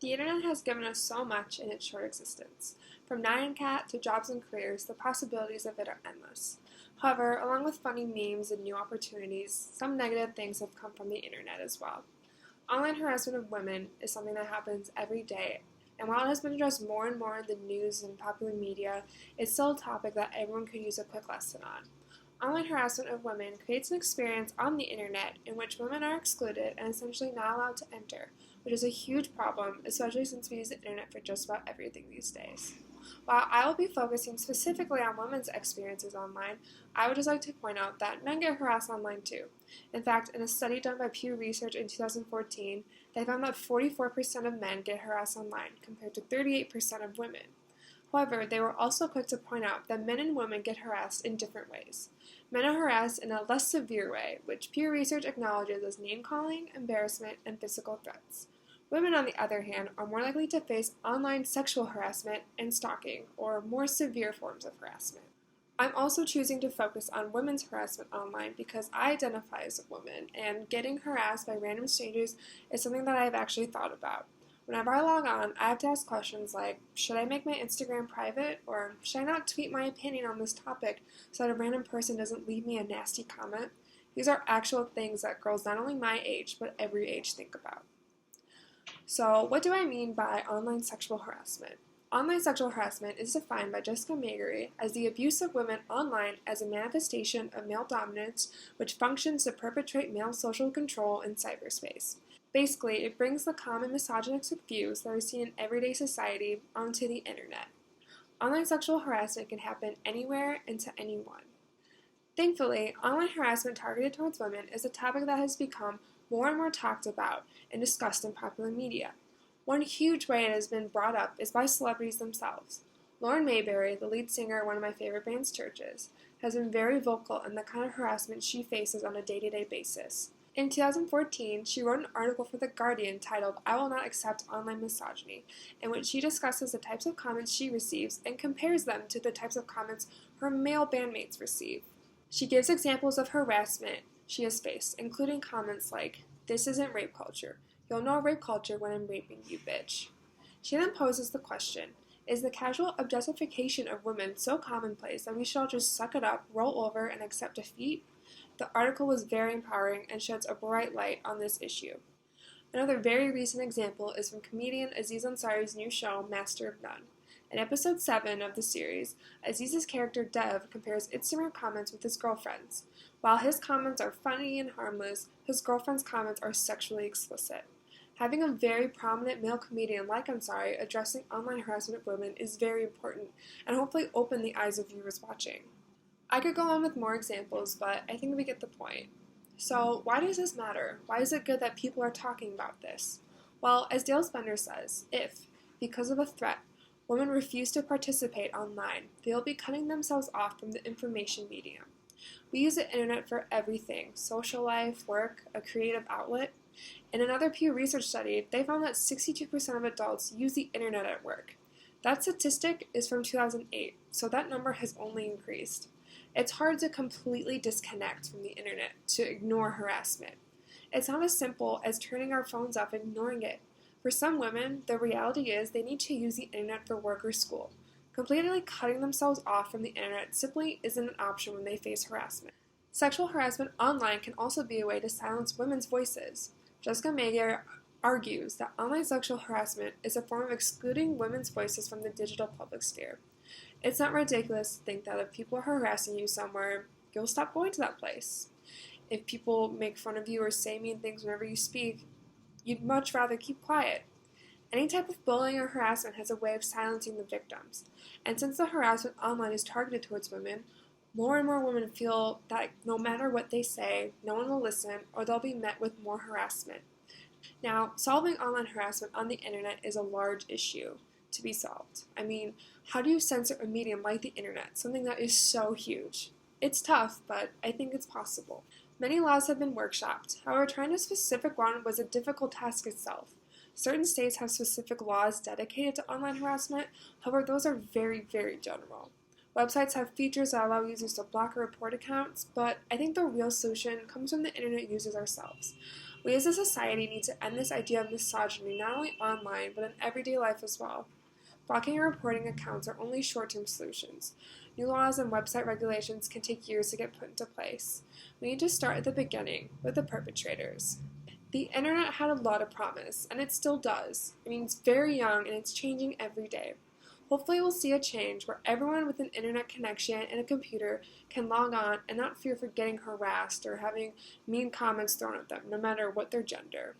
The internet has given us so much in its short existence. From Nyan Cat to jobs and careers, the possibilities of it are endless. However, along with funny memes and new opportunities, some negative things have come from the internet as well. Online harassment of women is something that happens every day, and while it has been addressed more and more in the news and popular media, it's still a topic that everyone could use a quick lesson on. Online harassment of women creates an experience on the internet in which women are excluded and essentially not allowed to enter, which is a huge problem, especially since we use the internet for just about everything these days. While I will be focusing specifically on women's experiences online, I would just like to point out that men get harassed online too. In fact, in a study done by Pew Research in 2014, they found that 44% of men get harassed online compared to 38% of women. However, they were also quick to point out that men and women get harassed in different ways. Men are harassed in a less severe way, which Pew Research acknowledges as name-calling, embarrassment, and physical threats. Women, on the other hand, are more likely to face online sexual harassment and stalking, or more severe forms of harassment. I'm also choosing to focus on women's harassment online because I identify as a woman, and getting harassed by random strangers is something that I've actually thought about. Whenever I log on, I have to ask questions like, should I make my Instagram private, or should I not tweet my opinion on this topic so that a random person doesn't leave me a nasty comment? These are actual things that girls not only my age, but every age think about. So, what do I mean by online sexual harassment? Online sexual harassment is defined by Jessica Magery as the abuse of women online as a manifestation of male dominance which functions to perpetrate male social control in cyberspace. Basically, it brings the common misogynistic views that are seen in everyday society onto the internet. Online sexual harassment can happen anywhere and to anyone. Thankfully, online harassment targeted towards women is a topic that has become more and more talked about and discussed in popular media. One huge way it has been brought up is by celebrities themselves. Lauren Mayberry, the lead singer of one of my favorite bands, Churches, has been very vocal in the kind of harassment she faces on a day-to-day basis. In 2014, she wrote an article for The Guardian titled "I Will Not Accept Online Misogyny," in which she discusses the types of comments she receives and compares them to the types of comments her male bandmates receive. She gives examples of harassment she has faced, including comments like, "This isn't rape culture. You'll know rape culture when I'm raping you, bitch." She then poses the question, is the casual objectification of women so commonplace that we should all just suck it up, roll over, and accept defeat? The article was very empowering and sheds a bright light on this issue. Another very recent example is from comedian Aziz Ansari's new show, Master of None. In episode 7 of the series, Aziz's character Dev compares Instagram comments with his girlfriend's. While his comments are funny and harmless, his girlfriend's comments are sexually explicit. Having a very prominent male comedian like Ansari addressing online harassment of women is very important and hopefully open the eyes of viewers watching. I could go on with more examples, but I think we get the point. So, why does this matter? Why is it good that people are talking about this? Well, as Dale Spender says, if, because of a threat, women refuse to participate online, they will be cutting themselves off from the information medium. We use the internet for everything: social life, work, a creative outlet. In another Pew Research study, they found that 62% of adults use the internet at work. That statistic is from 2008, so that number has only increased. It's hard to completely disconnect from the internet, to ignore harassment. It's not as simple as turning our phones off and ignoring it. For some women, the reality is they need to use the internet for work or school. Completely cutting themselves off from the internet simply isn't an option when they face harassment. Sexual harassment online can also be a way to silence women's voices. Jessica Magery argues that online sexual harassment is a form of excluding women's voices from the digital public sphere. It's not ridiculous to think that if people are harassing you somewhere, you'll stop going to that place. If people make fun of you or say mean things whenever you speak, you'd much rather keep quiet. Any type of bullying or harassment has a way of silencing the victims. And since the harassment online is targeted towards women, more and more women feel that no matter what they say, no one will listen or they'll be met with more harassment. Now, solving online harassment on the internet is a large issue to be solved. I mean, how do you censor a medium like the internet, something that is so huge? It's tough, but I think it's possible. Many laws have been workshopped. However, trying a specific one was a difficult task itself. Certain states have specific laws dedicated to online harassment. However, those are very, very general. Websites have features that allow users to block or report accounts, but I think the real solution comes from the internet users ourselves. We as a society need to end this idea of misogyny not only online, but in everyday life as well. Blocking and reporting accounts are only short-term solutions. New laws and website regulations can take years to get put into place. We need to start at the beginning, with the perpetrators. The internet had a lot of promise, and it still does. I mean, it's very young, and it's changing every day. Hopefully we'll see a change where everyone with an internet connection and a computer can log on and not fear for getting harassed or having mean comments thrown at them, no matter what their gender.